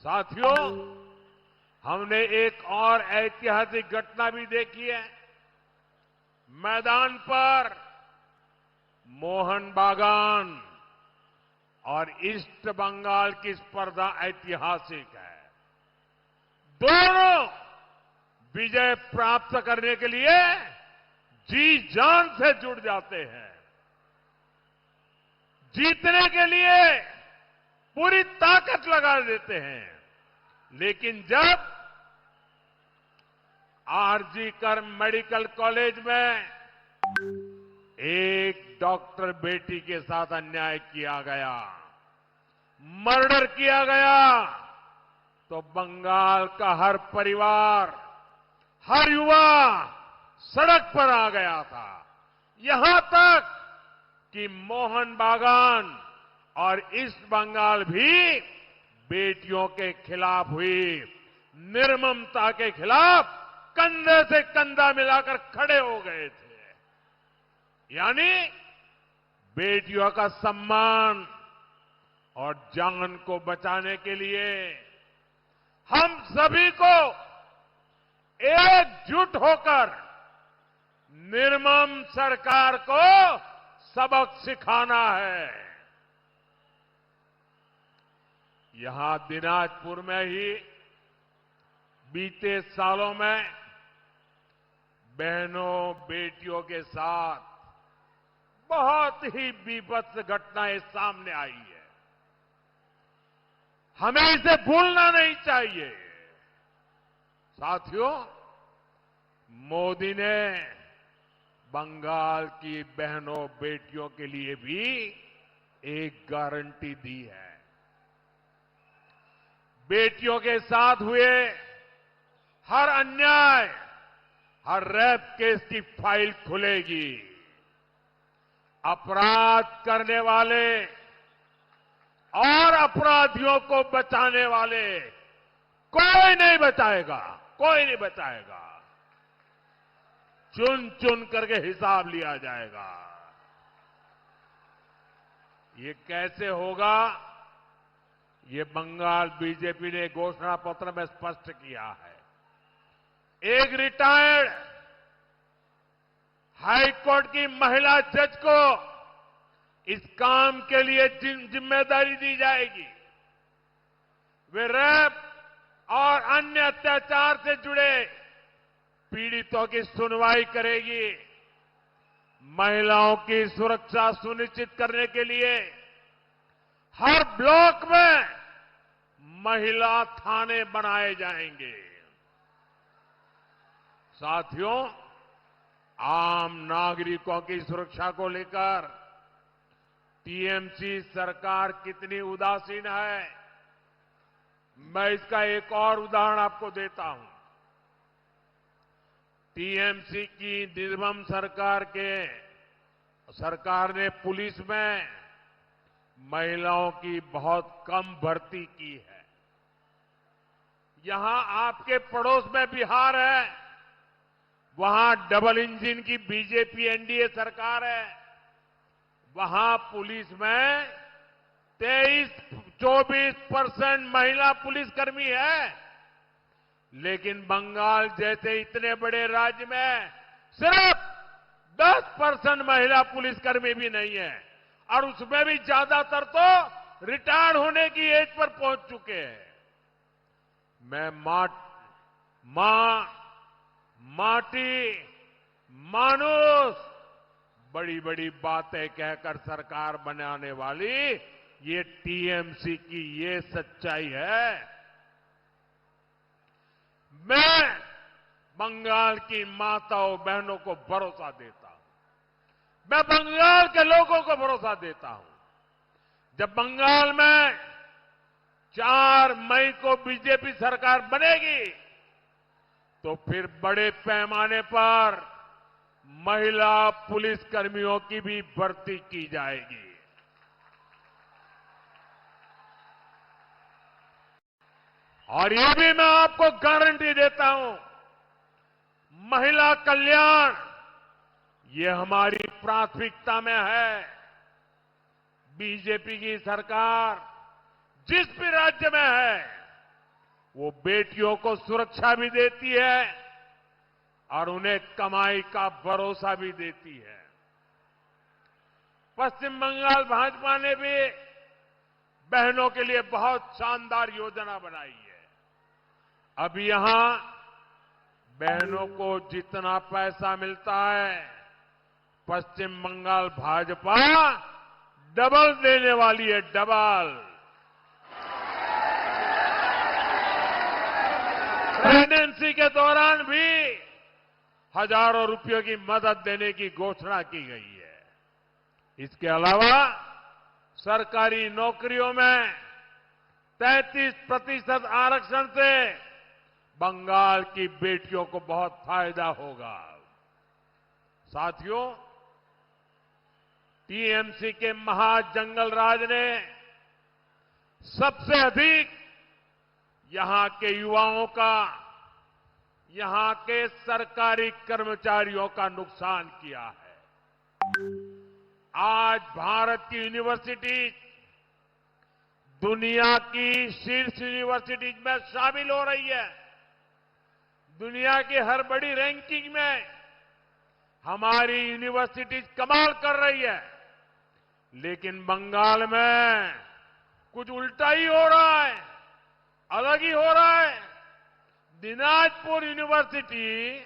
साथियों, हमने एक और ऐतिहासिक घटना भी देखी है। मैदान पर मोहन बागान और ईस्ट बंगाल की स्पर्धा ऐतिहासिक है। दोनों विजय प्राप्त करने के लिए जी जान से जुड़ जाते हैं। जीतने के लिए पूरी ताकत लगा देते हैं। लेकिन जब आरजी कर मेडिकल कॉलेज में एक डॉक्टर बेटी के साथ अन्याय किया गया, मर्डर किया गया, तो बंगाल का हर परिवार, हर युवा सड़क पर आ गया था। यहां तक कि मोहन बागान और ईस्ट बंगाल भी बेटियों के खिलाफ हुई निर्ममता के खिलाफ कंधे से कंधा मिलाकर खड़े हो गए थे। यानी बेटियों का सम्मान और जान को बचाने के लिए हम सभी को एकजुट होकर निर्मम सरकार को सबक सिखाना है। यहां दिनाजपुर में ही बीते सालों में बहनों बेटियों के साथ बहुत ही बीभत्स घटनाएं सामने आई है। हमें इसे भूलना नहीं चाहिए। साथियों, मोदी ने बंगाल की बहनों बेटियों के लिए भी एक गारंटी दी है। बेटियों के साथ हुए हर अन्याय, हर रेप केस की फाइल खुलेगी। अपराध करने वाले और अपराधियों को बचाने वाले कोई नहीं बचाएगा, कोई नहीं बचाएगा। चुन चुन करके हिसाब लिया जाएगा। ये कैसे होगा? ये बंगाल बीजेपी ने घोषणा पत्र में स्पष्ट किया है। एक रिटायर्ड हाईकोर्ट की महिला जज को इस काम के लिए जिम्मेदारी दी जाएगी। वे रेप और अन्य अत्याचार से जुड़े पीड़ितों की सुनवाई करेगी। महिलाओं की सुरक्षा सुनिश्चित करने के लिए हर ब्लॉक में महिला थाने बनाए जाएंगे। साथियों, आम नागरिकों की सुरक्षा को लेकर टीएमसी सरकार कितनी उदासीन है, मैं इसका एक और उदाहरण आपको देता हूं। टीएमसी की निर्मम सरकार ने पुलिस में महिलाओं की बहुत कम भर्ती की है। यहां आपके पड़ोस में बिहार है, वहां डबल इंजन की बीजेपी एनडीए सरकार है। वहां पुलिस में 23-24% महिला पुलिसकर्मी है। लेकिन बंगाल जैसे इतने बड़े राज्य में सिर्फ 10% महिला पुलिसकर्मी भी नहीं है, और उसमें भी ज्यादातर तो रिटायर होने की एज पर पहुंच चुके हैं। मैं माटी, मानुष, बड़ी बड़ी बातें कहकर सरकार बनाने वाली ये टीएमसी की ये सच्चाई है। मैं बंगाल की माताओं बहनों को भरोसा देता हूं। मैं बंगाल के लोगों को भरोसा देता हूं। जब बंगाल में 4 मई को बीजेपी सरकार बनेगी तो फिर बड़े पैमाने पर महिला पुलिसकर्मियों की भी भर्ती की जाएगी। और ये भी मैं आपको गारंटी देता हूं, महिला कल्याण ये हमारी प्राथमिकता में है। बीजेपी की सरकार जिस भी राज्य में है, वो बेटियों को सुरक्षा भी देती है और उन्हें कमाई का भरोसा भी देती है। पश्चिम बंगाल भाजपा ने भी बहनों के लिए बहुत शानदार योजना बनाई है। अब यहां बहनों को जितना पैसा मिलता है, पश्चिम बंगाल भाजपा डबल देने वाली है, डबल। प्रेगनेंसी के दौरान भी हजारों रुपयों की मदद देने की घोषणा की गई है। इसके अलावा सरकारी नौकरियों में 33% आरक्षण से बंगाल की बेटियों को बहुत फायदा होगा। साथियों, टीएमसी के महाजंगल राज ने सबसे अधिक यहां के युवाओं का, यहां के सरकारी कर्मचारियों का नुकसान किया है। आज भारत की यूनिवर्सिटी दुनिया की शीर्ष यूनिवर्सिटीज में शामिल हो रही है। दुनिया की हर बड़ी रैंकिंग में हमारी यूनिवर्सिटीज कमाल कर रही है, लेकिन बंगाल में कुछ उल्टा ही हो रहा है, अलग ही हो रहा है। दिनाजपुर यूनिवर्सिटी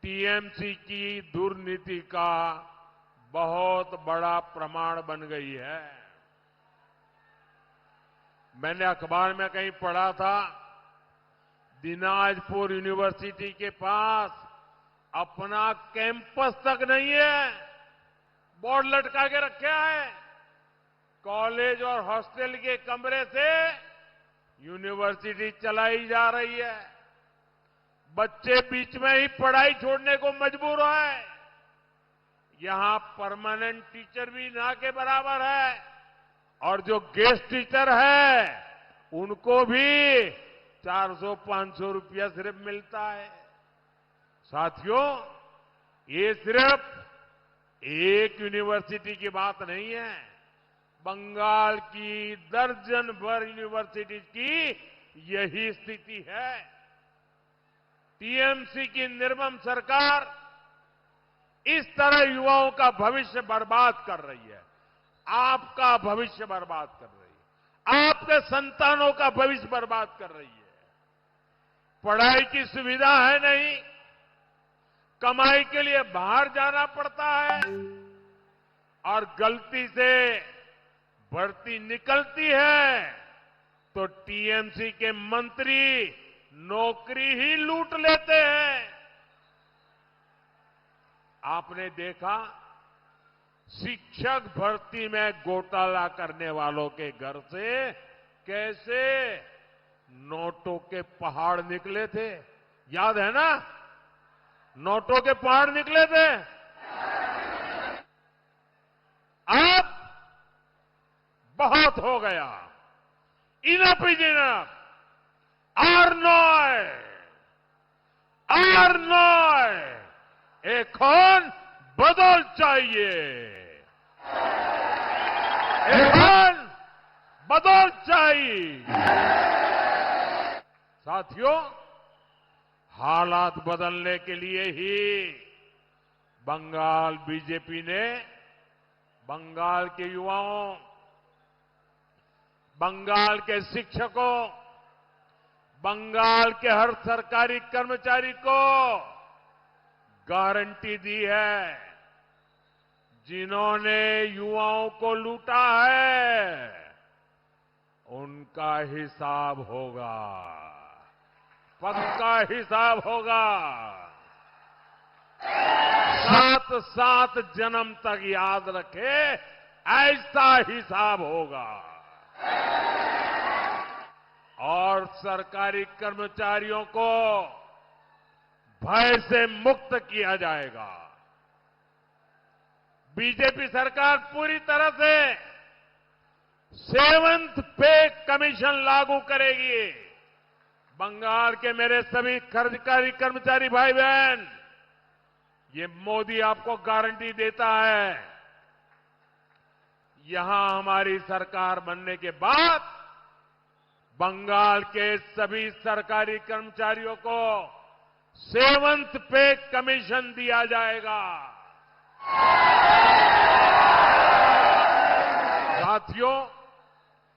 टीएमसी की दुर्नीति का बहुत बड़ा प्रमाण बन गई है। मैंने अखबार में कहीं पढ़ा था, दिनाजपुर यूनिवर्सिटी के पास अपना कैंपस तक नहीं है, बोर्ड लटका के रखे है। कॉलेज और हॉस्टल के कमरे से यूनिवर्सिटी चलाई जा रही है। बच्चे बीच में ही पढ़ाई छोड़ने को मजबूर है। यहां परमानेंट टीचर भी ना के बराबर है और जो गेस्ट टीचर है उनको भी 400-500 रुपया सिर्फ मिलता है। साथियों, ये सिर्फ एक यूनिवर्सिटी की बात नहीं है, बंगाल की दर्जन भर यूनिवर्सिटीज की यही स्थिति है। टीएमसी की निर्मम सरकार इस तरह युवाओं का भविष्य बर्बाद कर रही है, आपका भविष्य बर्बाद कर रही है, आपके संतानों का भविष्य बर्बाद कर रही है। पढ़ाई की सुविधा है नहीं, कमाई के लिए बाहर जाना पड़ता है और गलती से भर्ती निकलती है तो टीएमसी के मंत्री नौकरी ही लूट लेते हैं। आपने देखा, शिक्षक भर्ती में घोटाला करने वालों के घर से कैसे नोटों के पहाड़ निकले थे, याद है ना? नोटों के पहाड़ निकले थे। अब बहुत हो गया, इनफ इज इनफ। आर्नॉय এখন बदल चाहिए, এখন बदल चाहिए। साथियों, हालात बदलने के लिए ही बंगाल बीजेपी ने बंगाल के युवाओं, बंगाल के शिक्षकों, बंगाल के हर सरकारी कर्मचारी को गारंटी दी है। जिन्होंने युवाओं को लूटा है उनका हिसाब होगा, पक्का हिसाब होगा। 7 जन्म तक याद रखे, ऐसा हिसाब होगा। और सरकारी कर्मचारियों को भय से मुक्त किया जाएगा। बीजेपी सरकार पूरी तरह से 7th पे कमीशन लागू करेगी। बंगाल के मेरे सभी सरकारी कर्मचारी भाई बहन, ये मोदी आपको गारंटी देता है। यहां हमारी सरकार बनने के बाद बंगाल के सभी सरकारी कर्मचारियों को 7th पे कमीशन दिया जाएगा।